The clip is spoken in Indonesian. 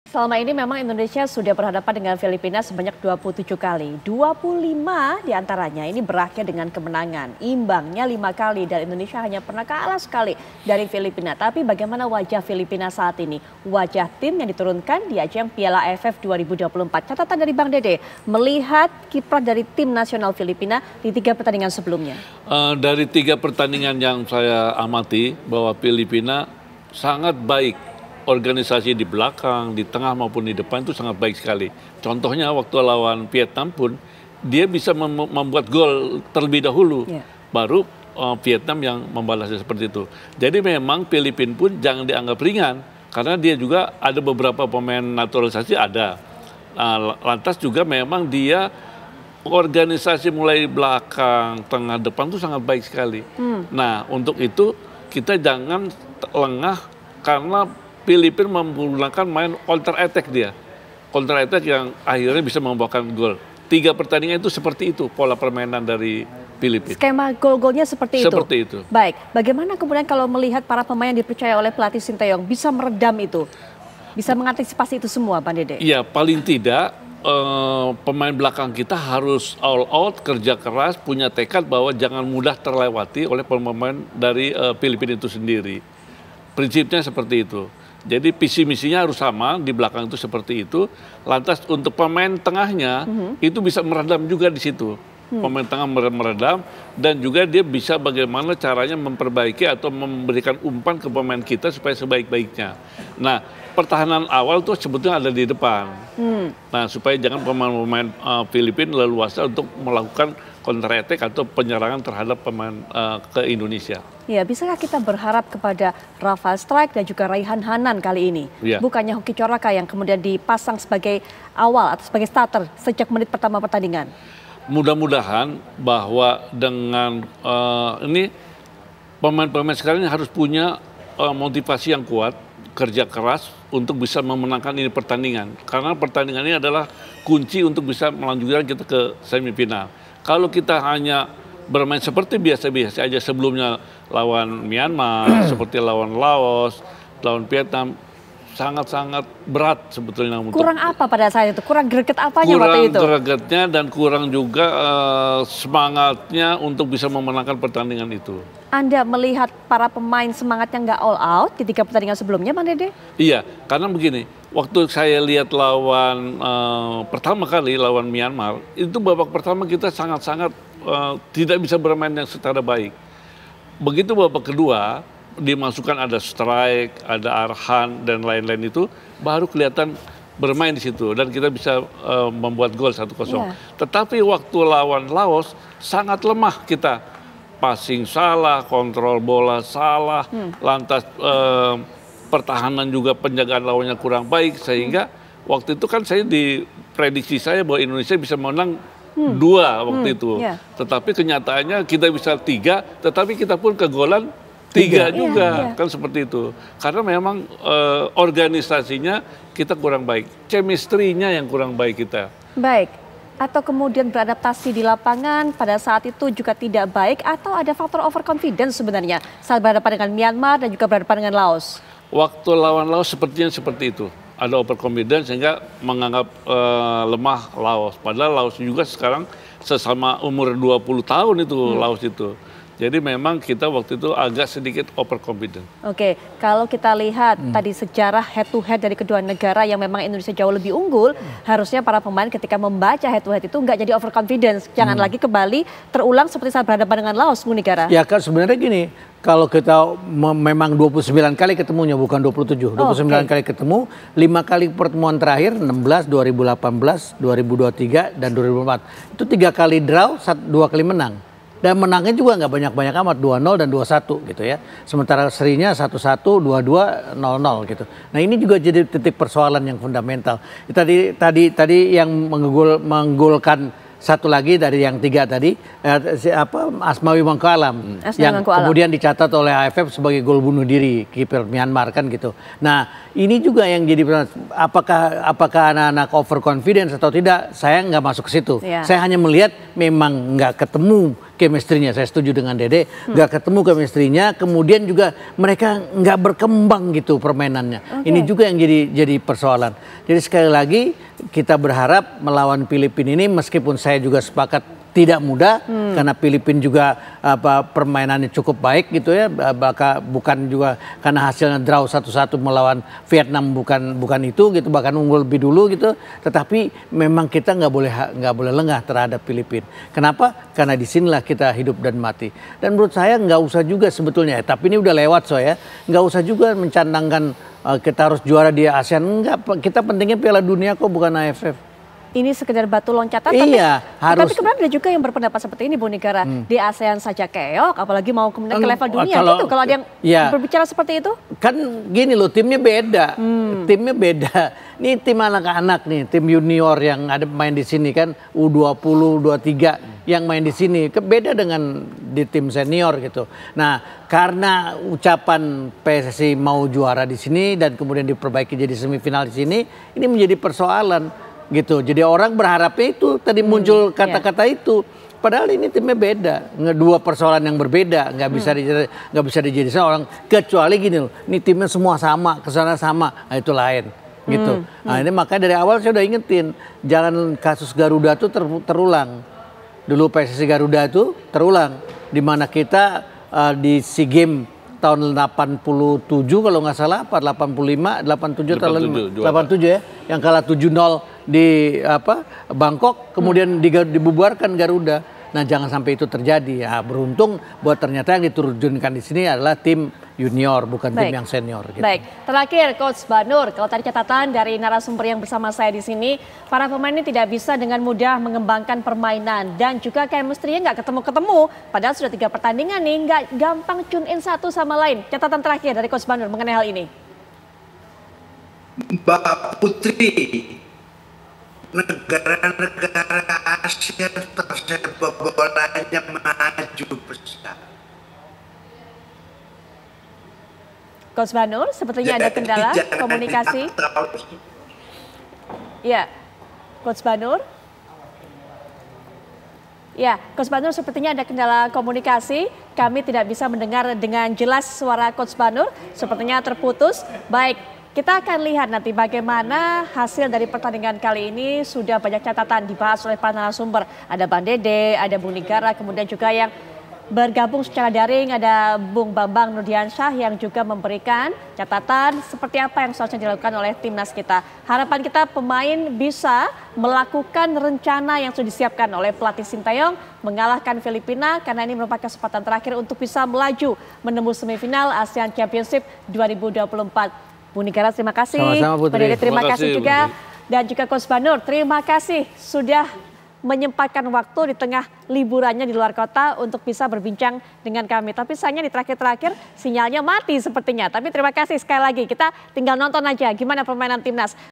Selama ini memang Indonesia sudah berhadapan dengan Filipina sebanyak 27 kali. 25 diantaranya ini berakhir dengan kemenangan. Imbangnya 5 kali dan Indonesia hanya pernah kalah sekali dari Filipina. Tapi bagaimana wajah Filipina saat ini? Wajah tim yang diturunkan di ajang Piala AFF 2024. Catatan dari Bang Dede melihat kiprah dari tim nasional Filipina di 3 pertandingan sebelumnya. Dari 3 pertandingan yang saya amati bahwa Filipina sangat baik. Organisasi di belakang, di tengah maupun di depan itu sangat baik sekali. Contohnya waktu lawan Vietnam pun dia bisa membuat gol terlebih dahulu, baru Vietnam yang membalasnya seperti itu. Jadi memang Filipina pun jangan dianggap ringan karena dia juga ada beberapa pemain naturalisasi ada. Lantas juga memang dia organisasi mulai belakang, tengah, depan itu sangat baik sekali. Nah untuk itu kita jangan lengah karena Filipina menggunakan main counter attack dia. Counter attack yang akhirnya bisa membawakan gol. 3 pertandingan itu seperti itu pola permainan dari Filipina. Skema gol-golnya seperti itu? Seperti itu. Baik, bagaimana kemudian kalau melihat para pemain yang dipercaya oleh pelatih Sinteyong bisa meredam itu? Bisa mengantisipasi itu semua, Pak Dede? Iya, paling tidak pemain belakang kita harus all out, kerja keras, punya tekad bahwa jangan mudah terlewati oleh pemain dari Filipina itu sendiri. Prinsipnya seperti itu. Jadi visi misinya harus sama, di belakang itu seperti itu. Lantas untuk pemain tengahnya itu bisa meredam juga di situ. Pemain tengah meredam dan juga dia bisa bagaimana caranya memperbaiki atau memberikan umpan ke pemain kita supaya sebaik-baiknya. Nah, pertahanan awal tuh sebetulnya ada di depan. Nah, supaya jangan pemain-pemain Filipina leluasa untuk melakukan counter attack atau penyerangan terhadap pemain ke Indonesia. Ya, bisakah kita berharap kepada Rafael Strike dan juga Raihan Hanan kali ini? Bukannya Hoki Coraka yang kemudian dipasang sebagai awal atau sebagai starter sejak menit pertama pertandingan? Mudah-mudahan bahwa dengan ini pemain-pemain sekarang ini harus punya motivasi yang kuat, kerja keras untuk bisa memenangkan ini pertandingan. Karena pertandingan ini adalah kunci untuk bisa melanjutkan kita ke semifinal. Kalau kita hanya bermain seperti biasa-biasa aja sebelumnya lawan Myanmar, seperti lawan Laos, lawan Vietnam, sangat-sangat berat sebetulnya. Kurang apa pada saat itu? Kurang greget apanya waktu itu? Kurang gregetnya dan kurang juga semangatnya untuk bisa memenangkan pertandingan itu. Anda melihat para pemain semangatnya nggak all out di 3 pertandingan sebelumnya, Bang Dede? Iya, karena begini, waktu saya lihat lawan pertama kali lawan Myanmar, itu babak pertama kita sangat-sangat tidak bisa bermain yang secara baik. Begitu babak kedua, dimasukkan ada Strike, ada Arhan dan lain-lain itu, baru kelihatan bermain di situ dan kita bisa membuat gol 1-0. Tetapi waktu lawan Laos sangat lemah kita, passing salah, kontrol bola salah, lantas pertahanan juga penjagaan lawannya kurang baik sehingga waktu itu kan saya diprediksi saya bahwa Indonesia bisa menang 2 waktu itu. Tetapi kenyataannya kita bisa 3, tetapi kita pun kegolan 3 juga, kan seperti itu. Karena memang organisasinya kita kurang baik, chemistry-nya yang kurang baik kita. Baik, atau kemudian beradaptasi di lapangan pada saat itu juga tidak baik, atau ada faktor overconfidence sebenarnya saat berhadapan dengan Myanmar dan juga berhadapan dengan Laos? Waktu lawan Laos sepertinya seperti itu. Ada overconfidence sehingga menganggap lemah Laos. Padahal Laos juga sekarang sesama umur 20 tahun itu Laos itu. Jadi memang kita waktu itu agak sedikit overconfident. Oke, kalau kita lihat tadi sejarah head to head dari kedua negara yang memang Indonesia jauh lebih unggul, harusnya para pemain ketika membaca head to head itu nggak jadi overconfidence. Jangan lagi kembali terulang seperti saat berhadapan dengan Laos, Bu Negara. Ya kan sebenarnya gini, kalau kita memang 29 kali ketemunya bukan 27. 29 kali ketemu, 5 kali pertemuan terakhir 16, 2018, 2023 dan 2024. Itu 3 kali draw, 2 kali menang. Dan menangnya juga nggak banyak-banyak amat, 2-0 dan 2-1 gitu ya. Sementara serinya 1-1, 2-2, 0-0 gitu. Nah ini juga jadi titik persoalan yang fundamental. Tadi yang menggolkan satu lagi dari yang 3 tadi, Asmawi Mangko Alam. Yang kemudian dicatat oleh AFF sebagai gol bunuh diri kiper Myanmar kan gitu. Nah ini juga yang jadi apakah anak-anak overconfidence atau tidak, saya nggak masuk ke situ. Saya hanya melihat memang nggak ketemu chemistry-nya. Saya setuju dengan Dede, nggak ketemu chemistry-nya, kemudian juga mereka nggak berkembang gitu permainannya. Ini juga yang jadi persoalan. Jadi sekali lagi kita berharap melawan Filipina ini, meskipun saya juga sepakat tidak mudah karena Filipina juga permainannya cukup baik gitu ya, bukan juga karena hasilnya draw 1-1 melawan Vietnam, bukan itu gitu, bahkan unggul lebih dulu gitu. Tetapi memang kita nggak boleh lengah terhadap Filipina. Kenapa? Karena disinilah kita hidup dan mati. Dan menurut saya nggak usah juga sebetulnya, tapi ini udah lewat ya, nggak usah juga mencandangkan kita harus juara di ASEAN. Enggak, kita pentingnya Piala Dunia kok, bukan AFF. Ini sekedar batu loncatan, iya, tapi kemudian ada juga yang berpendapat seperti ini, Bu Nigara. Di ASEAN saja keok, apalagi mau kemudian ke level dunia gitu. Kalau ada yang berbicara seperti itu? Kan gini loh, timnya beda. Timnya beda. Ini tim anak-anak nih, tim junior yang ada main di sini kan, U20, U23 yang main di sini. Beda dengan di tim senior gitu. Nah, karena ucapan PSSI mau juara di sini dan kemudian diperbaiki jadi semifinal di sini, ini menjadi persoalan gitu. Jadi orang berharapnya itu tadi muncul kata-kata itu. Padahal ini timnya beda, dua persoalan yang berbeda, nggak bisa dijadikan orang, kecuali gini loh, ini timnya semua sama, kesana sama, nah itu lain gitu. Nah ini makanya dari awal saya udah ingetin, jangan kasus Garuda itu terulang. Dulu PSSI Garuda itu terulang, di mana kita di SEA Games tahun 87 kalau nggak salah, 85, 87 tahun 87 ya, yang kalah 7-0 di Bangkok, kemudian dibubarkan Garuda. Nah jangan sampai itu terjadi. Ya, beruntung buat ternyata yang diturunkan di sini adalah tim junior, bukan tim yang senior. Gitu. Baik, terakhir Coach Banur, kalau tadi catatan dari narasumber yang bersama saya di sini, para pemain ini tidak bisa dengan mudah mengembangkan permainan dan juga chemistry-nya nggak ketemu-ketemu. Padahal sudah 3 pertandingan nih, nggak gampang tune in satu sama lain. Catatan terakhir dari Coach Banur mengenai hal ini. Mbak Putri, negara-negara Asia tersepak bolanya maju besar. Coach Banur, sepertinya ada kendala komunikasi. Ya, Coach Banur. Ya, Coach Banur, sepertinya ada kendala komunikasi. Kami tidak bisa mendengar dengan jelas suara Coach Banur. Sepertinya terputus. Baik, kita akan lihat nanti bagaimana hasil dari pertandingan kali ini. Sudah banyak catatan dibahas oleh para narasumber. Ada Bang Dede, ada Bu Nigara, kemudian juga yang bergabung secara daring ada Bung Bambang Nurdiansyah yang juga memberikan catatan seperti apa yang seharusnya dilakukan oleh timnas kita. Harapan kita pemain bisa melakukan rencana yang sudah disiapkan oleh pelatih Sintayong, mengalahkan Filipina karena ini merupakan kesempatan terakhir untuk bisa melaju menembus semifinal ASEAN Championship 2024. Bu Nigara, terima kasih. Sama-sama, Putri. Pak Dede, terima kasih juga. Dan juga Coach Banur, terima kasih sudah menyempatkan waktu di tengah liburannya di luar kota untuk bisa berbincang dengan kami. Tapi sayangnya di terakhir-terakhir sinyalnya mati sepertinya. Tapi terima kasih sekali lagi. Kita tinggal nonton aja gimana permainan timnas.